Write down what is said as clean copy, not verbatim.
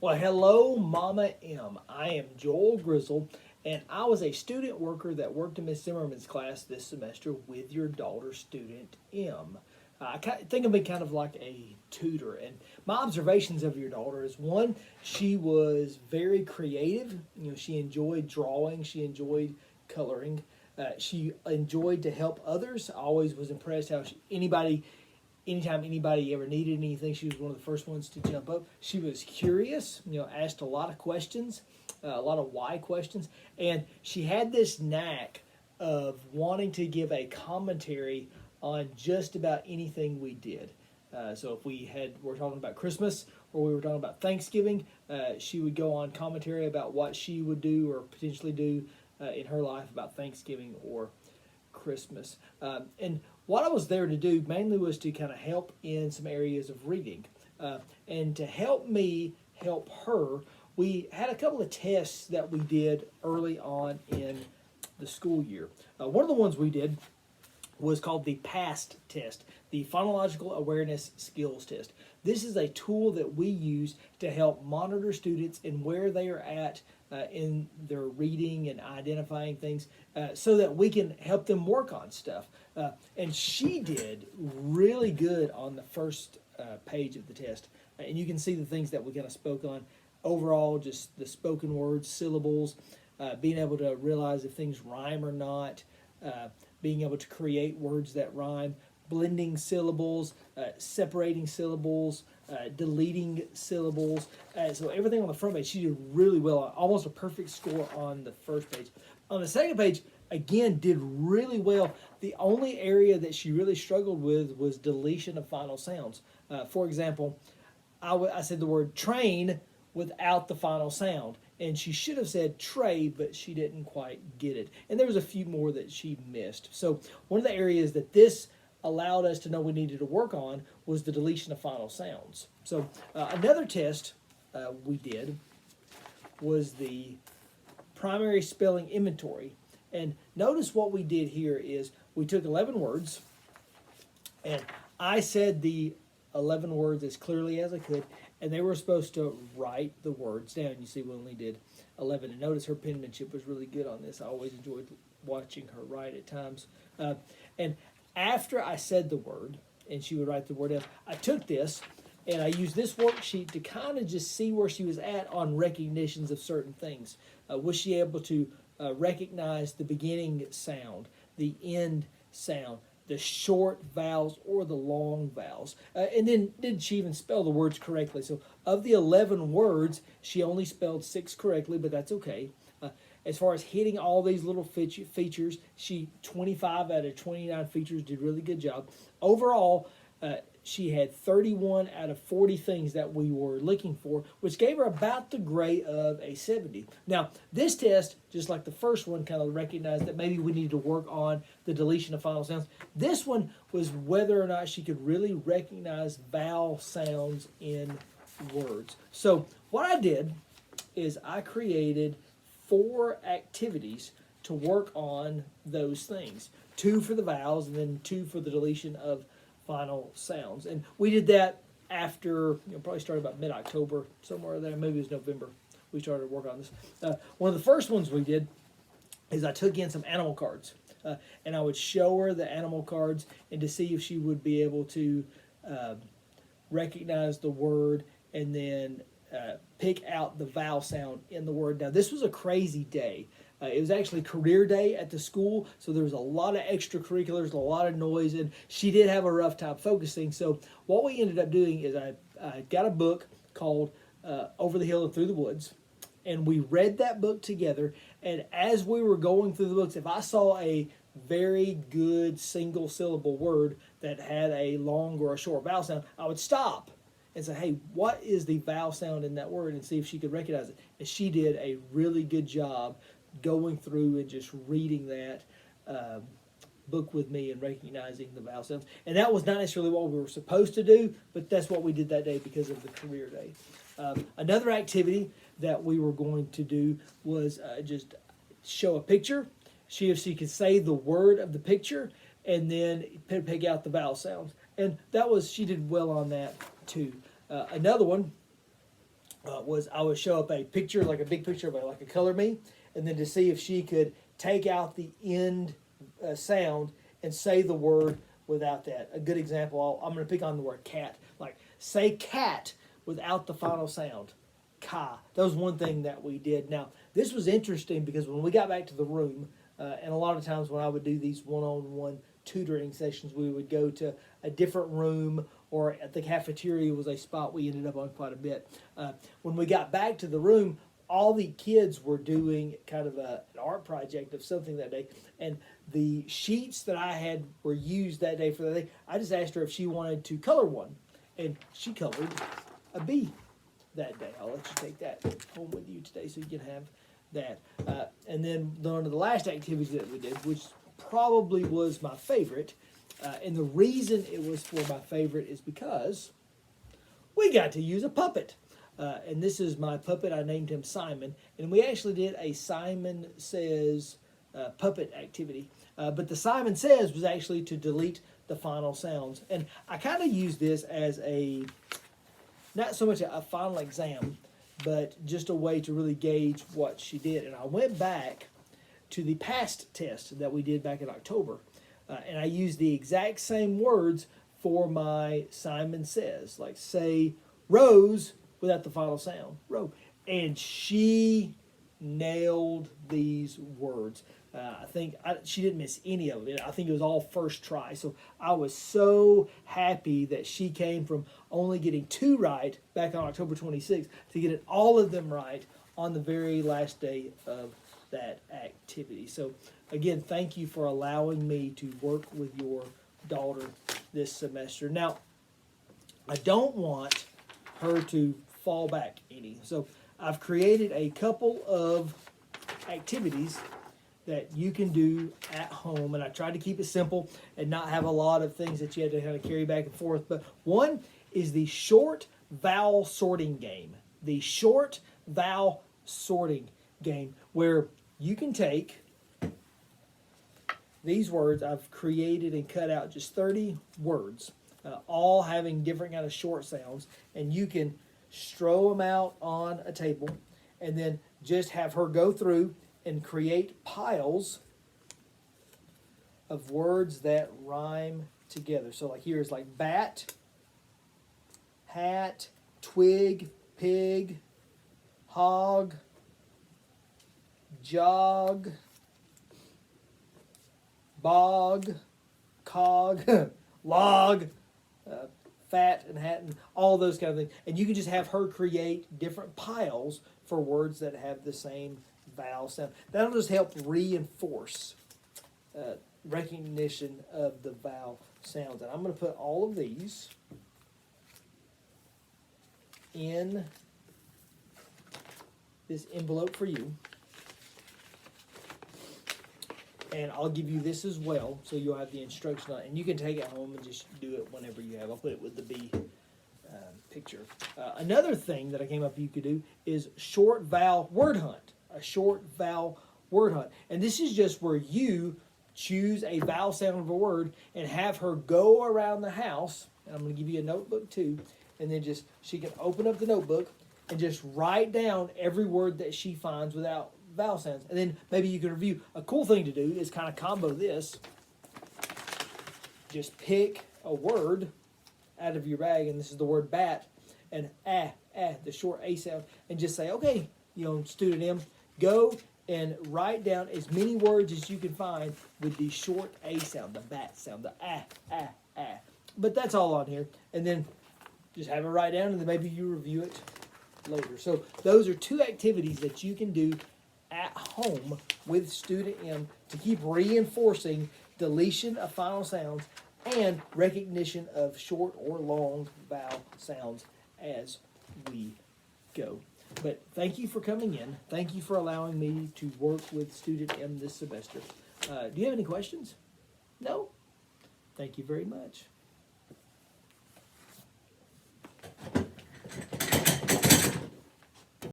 Well, hello, Mama M. I am Joel Grizzle, and I was a student worker that worked in Miss Zimmerman's class this semester with your daughter, student M. Think of me kind of like a tutor, and my observations of your daughter is one, she was very creative. She enjoyed drawing, she enjoyed coloring, she enjoyed to help others. I always was impressed how anytime anybody ever needed anything, she was one of the first ones to jump up. She was curious, asked a lot of questions, a lot of why questions, and she had this knack of wanting to give a commentary on just about anything we did. So if we're talking about Christmas or we were talking about Thanksgiving, she would go on commentary about what she would do or potentially do in her life about Thanksgiving or Christmas. And what I was there to do mainly was to kind of help in some areas of reading. And to help me help her, we had a couple of tests that we did early on in the school year. One of the ones we did was called the PAST test, the Phonological Awareness Skills Test. This is a tool that we use to help monitor students and where they are at in their reading and identifying things so that we can help them work on stuff. And she did really good on the first page of the test. And you can see the things that we kind of spoke on. Overall, just the spoken words, syllables, being able to realize if things rhyme or not, being able to create words that rhyme, blending syllables, separating syllables, deleting syllables. So everything on the front page, she did really well, almost a perfect score on the first page. On the second page, again, did really well. The only area that she really struggled with was deletion of final sounds. For example, I said the word train without the final sound. And she should have said tray, but she didn't quite get it. And there was a few more that she missed. So one of the areas that this allowed us to know we needed to work on was the deletion of final sounds. So another test we did was the primary spelling inventory. And notice what we did here is we took 11 words, and I said the 11 words as clearly as I could, and they were supposed to write the words down. You see, we only did 11, and notice her penmanship was really good on this. I always enjoyed watching her write at times. And after I said the word, and she would write the word down, I took this, and I used this worksheet to kind of just see where she was at on recognitions of certain things. Was she able to recognize the beginning sound, the end sound, the short vowels or the long vowels? And then did she even spell the words correctly? So of the 11 words, she only spelled 6 correctly, but that's okay. As far as hitting all these little features, she 25 out of 29 features did really good job. Overall, she had 31 out of 40 things that we were looking for, which gave her about the grade of a 70. Now, this test, just like the first one, kind of recognized that maybe we needed to work on the deletion of final sounds. This one was whether or not she could really recognize vowel sounds in words. So what I did is I created 4 activities to work on those things. 2 for the vowels and then 2 for the deletion of final sounds. And we did that after, probably started about mid-October, somewhere there, maybe it was November, we started to work on this. One of the first ones we did is I took in some animal cards. And I would show her the animal cards and to see if she would be able to recognize the word and then pick out the vowel sound in the word. Now, this was a crazy day. It was actually career day at the school, so there was a lot of extracurriculars, a lot of noise, and she did have a rough time focusing. So what we ended up doing is I got a book called Over the Hill and Through the Woods, and we read that book together. And as we were going through the books, if I saw a very good single syllable word that had a long or a short vowel sound, I would stop and say, hey, what is the vowel sound in that word, and see if she could recognize it. And she did a really good job going through and just reading that book with me and recognizing the vowel sounds. And that was not necessarily what we were supposed to do, but that's what we did that day because of the career day. Another activity that we were going to do was just show a picture, see if she could say the word of the picture, and then pick out the vowel sounds. And she did well on that too. Another one was I would show up a picture, like a big picture of like a color me, and then to see if she could take out the end sound and say the word without that. A good example, I'm going to pick on the word cat. Like, say cat without the final sound. Ka. That was one thing that we did. Now, this was interesting because when we got back to the room, and a lot of times when I would do these one-on-one tutoring sessions, we would go to a different room, or at the cafeteria was a spot we ended up on quite a bit. When we got back to the room, all the kids were doing kind of an art project of something that day, and the sheets that I had were used that day for the day. I just asked her if she wanted to color one, and she colored a bee that day. I'll let you take that home with you today so you can have that. And then one of the last activities that we did, which probably was my favorite, and the reason it was for my favorite is because we got to use a puppet. And this is my puppet. I named him Simon. And we actually did a Simon Says puppet activity. But the Simon Says was actually to delete the final sounds. And I kind of used this as a, not so much a final exam, but just a way to really gauge what she did. And I went back to the past test that we did back in October. And I used the exact same words for my Simon Says. Like, say, Rose, without the final sound, row. And she nailed these words. I think she didn't miss any of it. I think it was all first try. So I was so happy that she came from only getting 2 right back on October 26th to getting all of them right on the very last day of that activity. So again, thank you for allowing me to work with your daughter this semester. Now, I don't want her to fall back any. So I've created a couple of activities that you can do at home, and I tried to keep it simple and not have a lot of things that you had to kind of carry back and forth. But one is the short vowel sorting game. The short vowel sorting game, where you can take these words. I've created and cut out just 30 words, all having different kind of short sounds, and you can strew them out on a table and then just have her go through and create piles of words that rhyme together. So like here's like bat, hat, twig, pig, hog, jog, bog, cog, log, fat and hat, and all those kind of things. And you can just have her create different piles for words that have the same vowel sound. That'll just help reinforce recognition of the vowel sounds. And I'm going to put all of these in this envelope for you. And I'll give you this as well, so you'll have the instruction on it. And you can take it home and just do it whenever you have. I'll put it with the bee picture. Another thing that I came up you could do is short vowel word hunt. A short vowel word hunt. And this is just where you choose a vowel sound of a word and have her go around the house. And I'm going to give you a notebook too. And then just, she can open up the notebook and just write down every word that she finds without vowel sounds. And then maybe you can review. A cool thing to do is kind of combo this. Just pick a word out of your bag, and this is the word bat, and the short A sound, and just say, okay, student M, go and write down as many words as you can find with the short A sound, the bat sound, the ah. But that's all on here. And then just have it write down, and then maybe you review it later. So those are 2 activities that you can do at home with student M to keep reinforcing deletion of final sounds and recognition of short or long vowel sounds as we go. But thank you for coming in. Thank you for allowing me to work with student M this semester. Do you have any questions? No? Thank you very much.